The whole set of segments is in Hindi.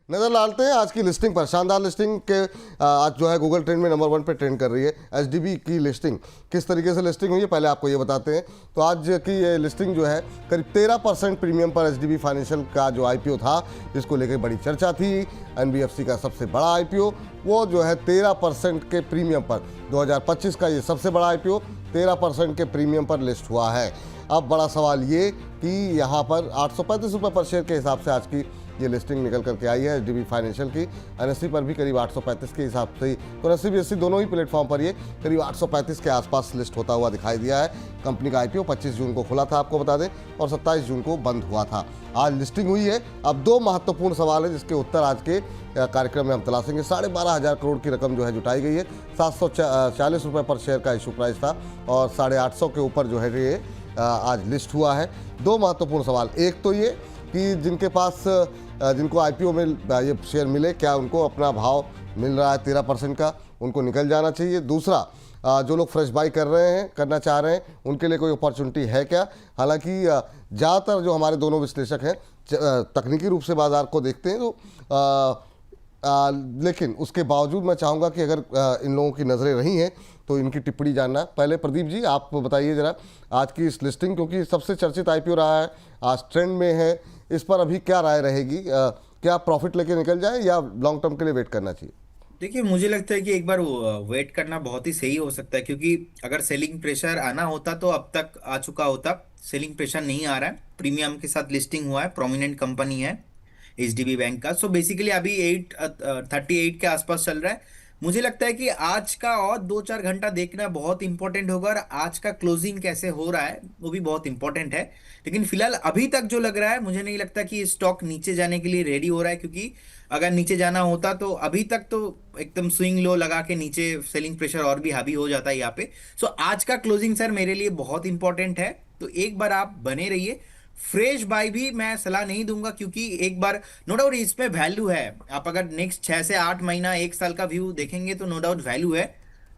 नजर डालते हैं आज की लिस्टिंग पर। शानदार लिस्टिंग के आज जो है गूगल ट्रेंड में नंबर 1 पे ट्रेंड कर रही है एचडीबी की लिस्टिंग। किस तरीके से लिस्टिंग हुई है पहले आपको ये बताते हैं। तो आज की ये लिस्टिंग जो है करीब 13% प्रीमियम पर एचडीबी फाइनेंशियल का जो आईपीओ था, जिसको लेकर बड़ी चर्चा थी, एनबीएफसी का सबसे बड़ा आईपीओ, वो जो है 13% के प्रीमियम पर 2025 का ये सबसे बड़ा आईपीओ 13% के प्रीमियम पर लिस्ट हुआ है। अब बड़ा सवाल ये कि यहाँ पर 835 रुपये पर शेयर के हिसाब से आज की ये लिस्टिंग निकल करके आई है एचडीबी फाइनेंशियल की। एनएससी पर भी करीब 835 के हिसाब से ही, तो एनएससी बीएससी दोनों ही प्लेटफॉर्म पर ये करीब 835 के आसपास लिस्ट होता हुआ दिखाई दिया है। कंपनी का आईपीओ 25 जून को खुला था आपको बता दें, और 27 जून को बंद हुआ था। आज लिस्टिंग हुई है। अब दो महत्वपूर्ण सवाल है जिसके उत्तर आज के कार्यक्रम में हम तलाशेंगे। 12,500 करोड़ की रकम जो है जुटाई गई है। 740 रुपये पर शेयर का इशू प्राइस था और 850 के ऊपर जो है ये आज लिस्ट हुआ है। दो महत्वपूर्ण सवाल, एक तो ये कि जिनके पास जिनको आईपीओ में ये शेयर मिले, क्या उनको अपना भाव मिल रहा है 13% का, उनको निकल जाना चाहिए। दूसरा, जो लोग फ्रेश बाई कर रहे हैं, करना चाह रहे हैं, उनके लिए कोई अपॉर्चुनिटी है क्या। हालांकि ज़्यादातर जो हमारे दोनों विश्लेषक हैं तकनीकी रूप से बाज़ार को देखते हैं, तो लेकिन उसके बावजूद मैं चाहूँगा कि अगर इन लोगों की नज़रें रही हैं तो इनकी टिप्पणी जानना। पहले प्रदीप जी आप बताइए ज़रा आज की इस लिस्टिंग, क्योंकि सबसे चर्चित आईपीओ रहा है, आज ट्रेंड में है, इस पर अभी क्या राय रहेगी। क्या प्रॉफिट लेके निकल जाए या लॉन्ग टर्म के लिए वेट करना चाहिए। देखिए, मुझे लगता है कि एक बार वेट करना बहुत ही सही हो सकता है, क्योंकि अगर सेलिंग प्रेशर आना होता तो अब तक आ चुका होता। सेलिंग प्रेशर नहीं आ रहा है, प्रीमियम के साथ लिस्टिंग हुआ है, प्रोमिनेंट कंपनी है एचडीबी बैंक का। सो बेसिकली अभी 838 के आसपास चल रहा है। मुझे लगता है कि आज का और 2-4 घंटा देखना बहुत इंपॉर्टेंट होगा, और आज का क्लोजिंग कैसे हो रहा है वो भी बहुत इंपॉर्टेंट है। लेकिन फिलहाल अभी तक जो लग रहा है, मुझे नहीं लगता कि स्टॉक नीचे जाने के लिए रेडी हो रहा है, क्योंकि अगर नीचे जाना होता तो अभी तक तो एकदम स्विंग लो लगा के नीचे सेलिंग प्रेशर और भी हावी हो जाता है यहाँ पे। सो आज का क्लोजिंग सर मेरे लिए बहुत इंपॉर्टेंट है, तो एक बार आप बने रहिए। फ्रेश बाय भी मैं सलाह नहीं दूंगा, क्योंकि एक बार नो डाउट इसमें वैल्यू है। आप अगर नेक्स्ट 6 से 8 महीना 1 साल का व्यू देखेंगे तो नो डाउट वैल्यू है।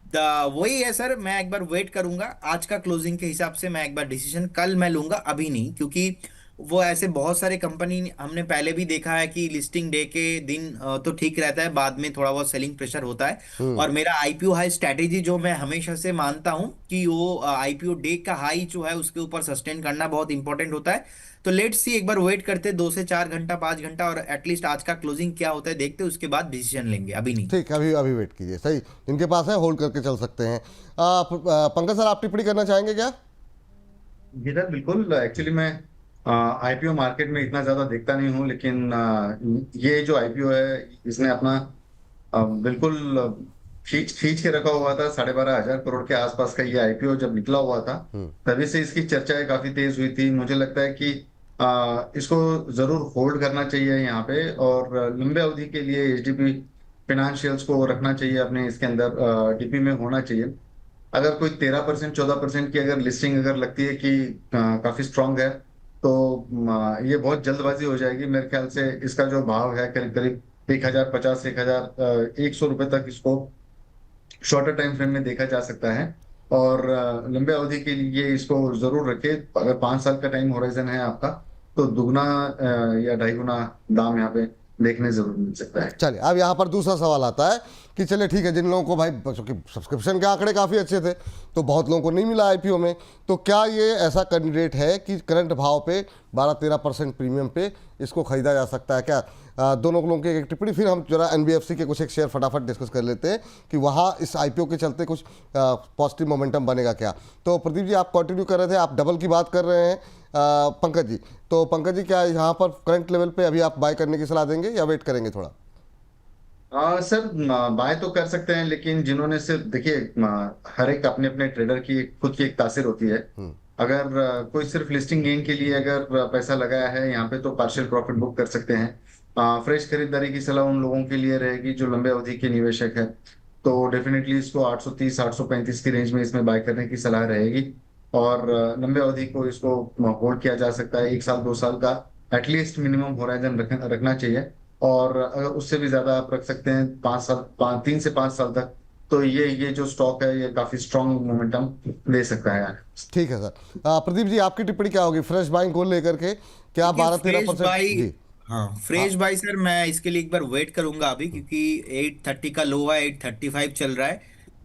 द वही है सर, मैं एक बार वेट करूंगा। आज का क्लोजिंग के हिसाब से मैं एक बार डिसीजन कल मैं लूंगा, अभी नहीं, क्योंकि वो ऐसे बहुत सारे कंपनी हमने पहले भी देखा है कि लिस्टिंग डे के दिन तो ठीक रहता है, बाद में थोड़ा बहुत सेलिंग प्रेशर होता है। और मेरा आईपीओ हाई स्ट्रैटेजी जो मैं हमेशा से मानता हूं कि वो आईपीओ डे का हाई जो है उसके ऊपर सस्टेन करना बहुत इंपॉर्टेंट होता है। तो लेट्स सी, एक बार वेट करते 2 से 4 घंटा 5 घंटा, और एटलीस्ट आज का क्लोजिंग क्या होता है देखते, उसके बाद डिसीजन लेंगे, अभी नहीं। ठीक है, अभी अभी वेट कीजिए। सही, जिनके पास है होल्ड करके चल सकते हैं। पंकज सर आप टिप्पणी करना चाहेंगे क्या। जी सर, बिल्कुल। एक्चुअली मैं आईपीओ मार्केट में इतना ज्यादा देखता नहीं हूँ, लेकिन ये जो आईपीओ है इसने अपना बिल्कुल खींच खींच के रखा हुआ था। 12,500 करोड़ के आसपास का ये आईपीओ जब निकला हुआ था, तभी से इसकी चर्चाएं काफी तेज हुई थी। मुझे लगता है कि इसको जरूर होल्ड करना चाहिए यहाँ पे, और लंबे अवधि के लिए एचडीबी फिनेंशियल्स को रखना चाहिए अपने इसके अंदर, डीपी में होना चाहिए। अगर कोई 13% 14% की अगर लिस्टिंग अगर लगती है कि काफी स्ट्रांग है, तो ये बहुत जल्दबाजी हो जाएगी मेरे ख्याल से। इसका जो भाव है करीब करीब 1,050 1,100 रुपए तक इसको शॉर्टर टाइम फ्रेम में देखा जा सकता है। और लंबे अवधि के लिए इसको जरूर रखें। अगर 5 साल का टाइम होराइजन है आपका, तो दुगना या ढाई गुना दाम यहाँ पे देखने जरूर मिल सकता है। चलिए, अब यहाँ पर दूसरा सवाल आता है कि चलिए ठीक है, जिन लोगों को भाई, क्योंकि सब्सक्रिप्शन के आंकड़े काफ़ी अच्छे थे तो बहुत लोगों को नहीं मिला आईपीओ में, तो क्या ये ऐसा कैंडिडेट है कि करंट भाव पे 12-13% प्रीमियम पे इसको खरीदा जा सकता है क्या। दोनों लोगों की एक टिप्पणी, फिर हम जरा एनबीएफसी के कुछ एक शेयर फटाफट डिस्कस कर लेते हैं कि वहाँ इस आईपीओ के चलते कुछ पॉजिटिव मोमेंटम बनेगा क्या। तो प्रदीप जी आप कंटिन्यू कर रहे थे, आप डबल की बात कर रहे हैं। पंकज जी, तो पंकज जी क्या यहाँ पर करंट लेवल पे अभी आप बाय करने की सलाह देंगे या वेट करेंगे थोड़ा। सर, बाय तो कर सकते हैं, लेकिन जिन्होंने सिर्फ देखिए, हर एक अपने अपने ट्रेडर की खुद की एक तासीर होती है। अगर कोई सिर्फ लिस्टिंग गेन के लिए अगर पैसा लगाया है यहाँ पे, तो पार्शियल प्रॉफिट बुक कर सकते हैं। फ्रेश खरीदारी की सलाह उन लोगों के लिए रहेगी जो लंबे अवधि के निवेशक है। तो डेफिनेटली इसको 830 835 की रेंज में इसमें बाय करने की सलाह रहेगी। और लंबे अवधि को इसको होल्ड किया जा सकता है, 1 साल 2 साल का एटलीस्ट मिनिमम होराइजन रखना चाहिए। और अगर उससे भी ज्यादा आप रख सकते हैं, 5 साल 3 से 5 साल तक, तो ये जो स्टॉक है ये काफी स्ट्रॉन्ग मोमेंटम दे सकता है। ठीक है सर। प्रदीप जी आपकी टिप्पणी क्या होगी फ्रेश बाइंग को लेकर के, क्या देखिए, फ्रेश 12-13% बाई, जी। हाँ, फ्रेश हाँ बाय सर, मैं इसके लिए एक बार वेट करूंगा अभी, क्योंकि 830 का लो है, 835 चल रहा है।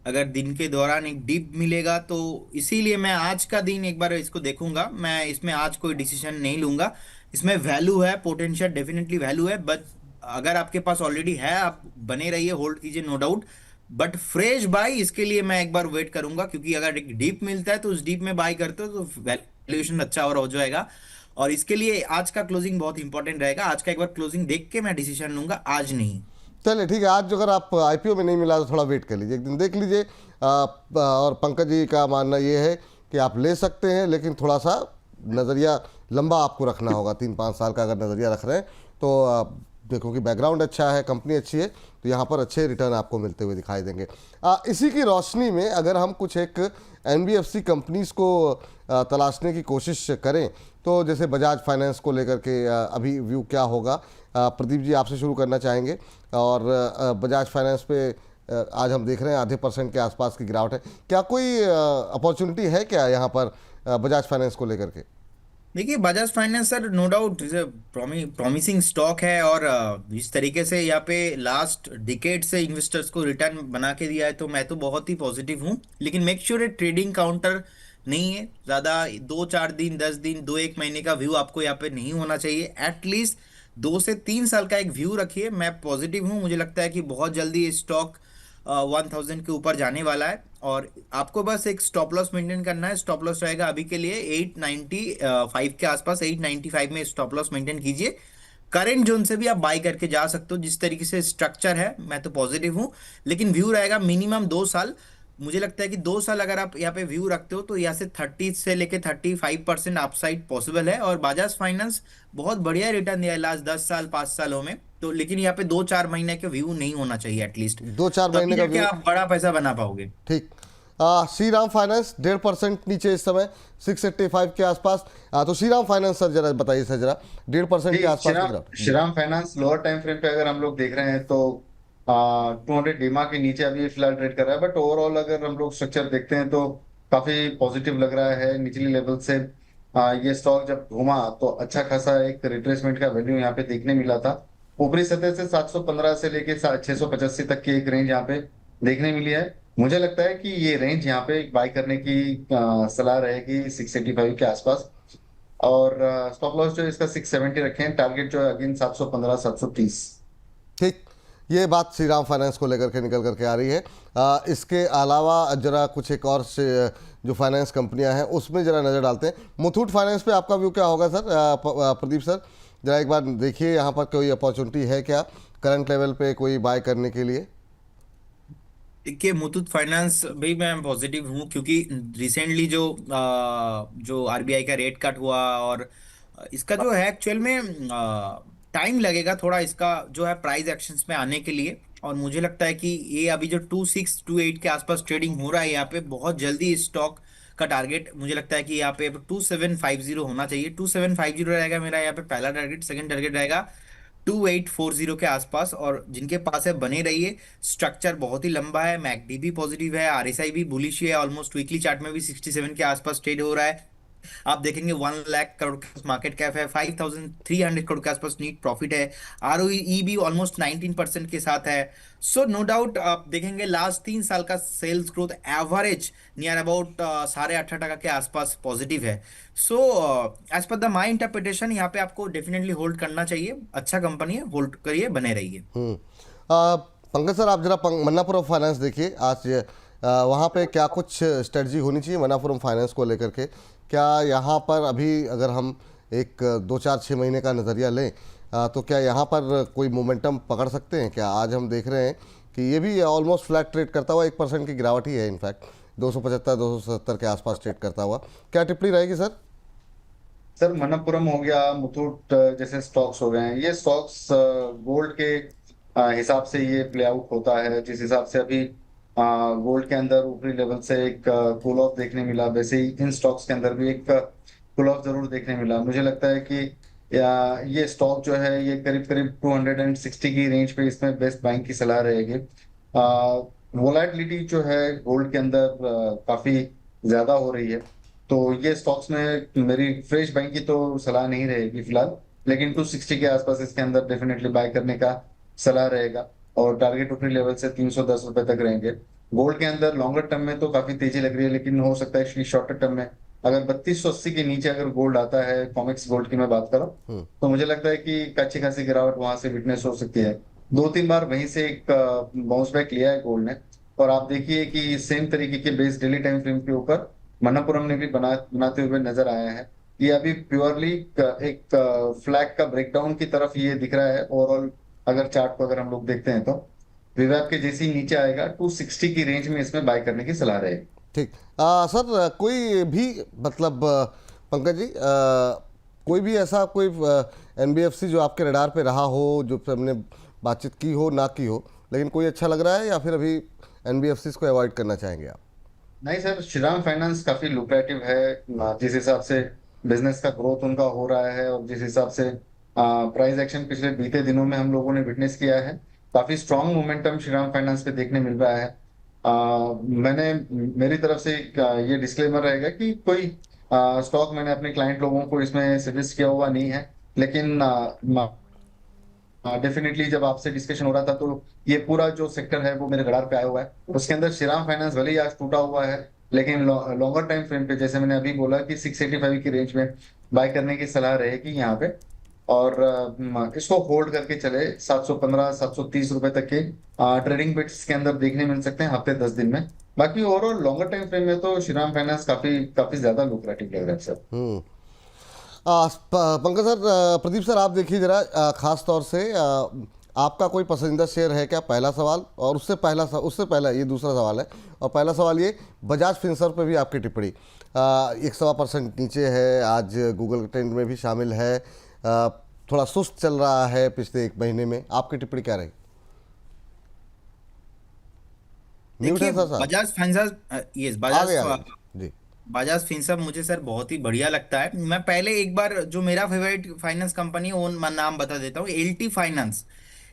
अगर दिन के दौरान एक डिप मिलेगा तो इसीलिए मैं आज का दिन एक बार इसको देखूंगा। मैं इसमें आज कोई डिसीजन नहीं लूंगा। इसमें वैल्यू है, पोटेंशियल डेफिनेटली वैल्यू है, बट अगर आपके पास ऑलरेडी है, आप बने रहिए, होल्ड कीजिए, no doubt. But fresh buy इसके लिए मैं एक बार वेट करूंगा, क्योंकि अगर एक डीप मिलता है तो उस डीप में बाय करते हो तो वैल्यूएशन अच्छा और हो जाएगा। और इसके लिए आज का क्लोजिंग बहुत इंपॉर्टेंट रहेगा। आज का एक बार क्लोजिंग देख के मैं डिसीजन लूंगा, आज नहीं। चलिए ठीक है, आज अगर आप आईपीओ में नहीं मिला तो थोड़ा वेट कर लीजिए, एक दिन देख लीजिए। और पंकज जी का मानना ये है कि आप ले सकते हैं, लेकिन थोड़ा सा नज़रिया लंबा आपको रखना होगा। 3-5 साल का अगर नज़रिया रख रहे हैं तो देखो कि बैकग्राउंड अच्छा है, कंपनी अच्छी है, तो यहाँ पर अच्छे रिटर्न आपको मिलते हुए दिखाई देंगे। इसी की रोशनी में अगर हम कुछ एक एनबीएफसी कंपनीज को तलाशने की कोशिश करें, तो जैसे बजाज फाइनेंस को लेकर के अभी व्यू क्या होगा? प्रदीप जी आपसे शुरू करना चाहेंगे। और बजाज फाइनेंस पे आज हम देख रहे हैं आधे % के आसपास की गिरावट है। क्या कोई अपॉर्चुनिटी है क्या यहाँ पर बजाज फाइनेंस को लेकर के? देखिए, Bajaj finance sir, no doubt promising stock है, और इस तरीके से यहाँ पे लास्ट डिकेड से इन्वेस्टर्स को रिटर्न बना के दिया है, तो मैं तो बहुत ही पॉजिटिव हूँ। लेकिन मेक श्योर ये ट्रेडिंग काउंटर नहीं है ज्यादा। 2-4 दिन, 10 दिन, 2-1 महीने का व्यू आपको यहाँ पे नहीं होना चाहिए। एटलीस्ट 2 से 3 साल का एक व्यू रखिए। मैं पॉजिटिव हूँ, मुझे लगता है कि बहुत जल्दी स्टॉक 1000 के ऊपर जाने वाला है। और आपको बस एक स्टॉप लॉस मेंटेन करना है। स्टॉप लॉस रहेगा अभी के लिए 895 के आसपास। 895 में स्टॉप लॉस मेंटेन कीजिए। करंट जोन से भी आप बाई करके जा सकते हो। जिस तरीके से स्ट्रक्चर है, मैं तो पॉजिटिव हूँ। लेकिन व्यू रहेगा मिनिमम 2 साल। मुझे लगता है कि 2 साल अगर आप यहाँ पे व्यू रखते हो तो यहाँ से 30 से लेके 35% अपसाइड पॉसिबल है। और बजाज फाइनेंस बहुत बढ़िया रिटर्न दिया है लास्ट 10 साल, 5 सालों में तो। लेकिन यहाँ पे 2-4 महीने के व्यू नहीं होना चाहिए एटलीस्ट। 2-4 महीने तभी का जाके व्यू। आप बड़ा पैसा बना पाओगे। ठीक। श्री राम फाइनेंस 1.5% नीचे इस समय, 685 के आसपास। तो श्री राम फाइनेंस सर जरा बताइए सर, जरा 1.5% के जी, आसपास की गिरावट। Shriram finance lower time frame पे अगर हम लोग देख रहे हैं तो 200 डीमा के नीचे अभी फिलहाल ट्रेड कर रहा है, बट ओवरऑल अगर हम लोग स्ट्रक्चर देखते हैं तो काफी पॉजिटिव लग रहा है। निचली लेवल से ये स्टॉक जब घूमा तो अच्छा खासा एक रिट्रेसमेंट का वैल्यू यहाँ पे देखने मिला था। ऊपरी सतह से 715 से लेके 685 तक की एक रेंज यहाँ पे देखने मिली है। मुझे लगता है कि ये रेंज यहाँ पे बाय करने की सलाह रहेगी 685 के आसपास। और स्टॉप लॉस जो है इसका 670 रखे हैं। टारगेट जो है अगेन 715 730। ठीक। ये बात श्री राम फाइनेंस को लेकर के निकल करके आ रही है। इसके अलावा जरा कुछ एक और जो फाइनेंस कंपनियां हैं उसमें जरा नज़र डालते हैं। मुथूट फाइनेंस पे आपका व्यू क्या होगा सर? प्रदीप सर जरा एक बार देखिए, यहाँ पर कोई अपॉर्चुनिटी है क्या करंट लेवल पे कोई बाय करने के लिए? देखिए, मुथूट फाइनेंस भी मैं पॉजिटिव हूँ, क्योंकि रिसेंटली जो आरबीआई का रेट कट हुआ, और इसका जो है एक्चुअल में टाइम लगेगा थोड़ा, इसका जो है प्राइस एक्शंस में आने के लिए। और मुझे लगता है कि ये अभी जो 2628 के आसपास ट्रेडिंग हो रहा है, यहाँ पे बहुत जल्दी स्टॉक का टारगेट मुझे लगता है कि यहाँ पे 2750 होना चाहिए। 2750 रहेगा मेरा यहाँ पे पहला टारगेट। सेकंड टारगेट रहेगा 2840 के आसपास। और जिनके पास है बने रहिए। स्ट्रक्चर बहुत ही लंबा है, मैकडी भी पॉजिटिव है, आरएसआई भी बुलिश है, ऑलमोस्ट वीकली चार्ट में भी 67 के आसपास ट्रेड हो रहा है। आप देखेंगे 1 लाख करोड़ का मार्केट कैप है, 5300 करोड़ के आसपास नीट प्रॉफिट है। आरओई भी ऑलमोस्ट 19% के साथ है। सो नो डाउट आप देखेंगे लास्ट 3 साल का sales growth average near about 8.5% के आसपास पॉजिटिव है। So as per the my interpretation, यहाँ पे आपको डेफिनेटली होल्ड करना चाहिए। अच्छा कंपनी है, होल्ड करिए, बने रहिए। पंकज सर आप जरा मन्नापुरम फाइनेंस देखिए आज, वहाँ पे क्या कुछ स्ट्रेटजी होनी चाहिए मन्नापुरम फाइनेंस को लेकर के? क्या यहाँ पर अभी अगर हम एक 2-4-6 महीने का नज़रिया लें, तो क्या यहाँ पर कोई मोमेंटम पकड़ सकते हैं क्या? आज हम देख रहे हैं कि ये भी ऑलमोस्ट फ्लैट ट्रेड करता हुआ 1% की गिरावट ही है, इनफैक्ट 275-270 के आसपास ट्रेड करता हुआ। क्या टिप्पणी रहेगी सर? सर, मनप्पुरम हो गया, मुथूट जैसे स्टॉक्स हो गए हैं, ये स्टॉक्स गोल्ड के हिसाब से ये प्ले आउट होता है। जिस हिसाब से अभी गोल्ड के अंदर ऊपरी लेवल से एक कूल ऑफ देखने मिला, वैसे ही इन स्टॉक्स के अंदर भी एक कूल ऑफ जरूर देखने मिला। मुझे लगता है कि ये स्टॉक जो है ये करीब करीब 260 की रेंज पे इसमें बेस्ट बाइंग की सलाह रहेगी। वोलेटिलिटी जो है गोल्ड के अंदर काफी ज्यादा हो रही है, तो ये स्टॉक्स में मेरी फ्रेश बाइंग की तो सलाह नहीं रहेगी फिलहाल। लेकिन 260 के आसपास इसके अंदर डेफिनेटली बाय करने का सलाह रहेगा। और टारगेट ओपनिंग लेवल से 310 रुपए तक रहेंगे। गोल्ड के अंदर लॉन्गर टर्म में तो काफी तेजी लग रही है, लेकिन हो सकता है शॉर्टर टर्म में अगर 3280 के नीचे अगर गोल्ड आता है, कॉमिक्स गोल्ड की मैं बात करूं, तो मुझे लगता है कि अच्छी खासी गिरावट वहां से विटनेस हो सकती है। 2-3 बार वहीं से एक बाउंस बैक लिया है गोल्ड ने। और आप देखिए कि सेम तरीके के बेस डेली टाइम फ्रेम के ऊपर मणप्पुरम ने भी बनाते हुए नजर आया है। ये अभी प्योरली एक फ्लैग का ब्रेकडाउन की तरफ ये दिख रहा है ओवरऑल। अगर चार्ट को अगर हम लोग देखते हैं तो विवेक के जैसे ही नीचे आएगा 260 की रेंज में इसमें बाय करने की सलाह रहेगी। ठीक। सर कोई भी मतलब पंकज जी कोई भी ऐसा कोई एनबीएफसी जो आपके रडार पे रहा हो, जो हमने बातचीत की हो ना की हो, लेकिन कोई अच्छा लग रहा है, या फिर अभी एनबीएफसी को अवॉइड करना चाहेंगे आप? नहीं सर, श्रीराम फाइनेंस काफी लुक्रेटिव है। जिस हिसाब से बिजनेस का ग्रोथ उनका हो रहा है और जिस हिसाब से प्राइस एक्शन पिछले बीते दिनों में हम लोगों ने विटनेस किया है, काफी स्ट्रांग मोमेंटम श्रीराम फाइनेंस पे देखने मिल रहा है। मैंने मेरी तरफ से ये डिस्क्लेमर रहेगा कि कोई स्टॉक मैंने अपने क्लाइंट लोगों को इसमें सजेस्ट किया हुआ नहीं है, लेकिन डेफिनेटली जब आपसे डिस्कशन हो रहा था तो ये पूरा जो सेक्टर है वो मेरे रडार पे आया हुआ है। उसके अंदर श्रीराम फाइनेंस भले ही आज टूटा हुआ है, लेकिन लॉन्गर टाइम फ्रेम पे जैसे मैंने अभी बोला कि 685 की रेंज में बाय करने की सलाह रहेगी यहाँ पे। और इसको होल्ड करके चले 715 730 रुपए तक के ट्रेडिंग बिट्स के अंदर देखने मिल सकते हैं हफ्ते 10 दिन में। बाकी ओवरऑल लॉन्गर टाइम फ्रेम में तो श्रीराम फाइनेंस काफी काफी ज्यादा लुक्रेटिव लग रहा है sir. Pankaj sir, Pradeep sir, आप देखिए जरा, खास तौर से आपका कोई पसंदीदा शेयर है क्या? पहला सवाल। और उससे पहला ये दूसरा सवाल है। और पहला सवाल ये, बजाज फिनसर्व पे भी आपकी टिप्पणी। 1.25% नीचे है आज, गूगल ट्रेंड में भी शामिल है, थोड़ा सुस्त चल रहा है पिछले एक महीने में, आपकी टिप्पणी क्या रही? म्यूट देखिए, है सर? बजाज फाइनेंस, यस, आ गया जी। बजाज फिनसर्व मुझे सर बहुत ही बढ़िया लगता है। मैं पहले एक बार जो मेरा फेवरेट फाइनेंस कंपनी है वो मैं नाम बता देता हूँ, एलटी फाइनेंस।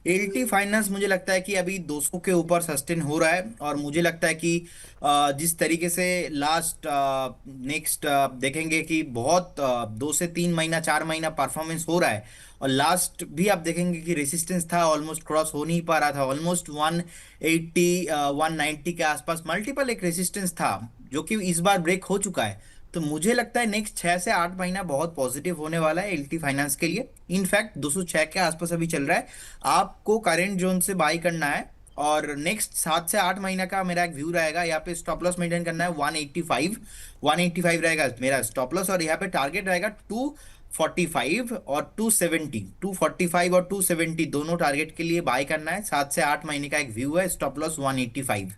एलटी फाइनेंस मुझे लगता है कि अभी 200 के ऊपर सस्टेन हो रहा है। और मुझे लगता है कि जिस तरीके से लास्ट नेक्स्ट देखेंगे कि बहुत 2 से 3 महीना 4 महीना परफॉर्मेंस हो रहा है। और लास्ट भी आप देखेंगे कि रेसिस्टेंस था, ऑलमोस्ट क्रॉस हो नहीं पा रहा था, ऑलमोस्ट 180 190 के आसपास मल्टीपल एक रेसिस्टेंस था, जो कि इस बार ब्रेक हो चुका है। तो मुझे लगता है नेक्स्ट 6 से 8 महीना बहुत पॉजिटिव होने वाला है एलटी फाइनेंस के लिए। इनफैक्ट 206 के आसपास अभी चल रहा है, आपको करेंट जोन से बाई करना है। और नेक्स्ट 7 से 8 महीना का मेरा एक व्यू रहेगा, यहाँ पे स्टॉप लॉस मेंटेन करना है 185। 185 रहेगा मेरा स्टॉप लॉस, और यहाँ पे टारगेट रहेगा 245 और 270। 245 और 270 दोनों टारगेट के लिए बाय करना है। 7 से 8 महीने का एक व्यू है, स्टॉप लॉस 185।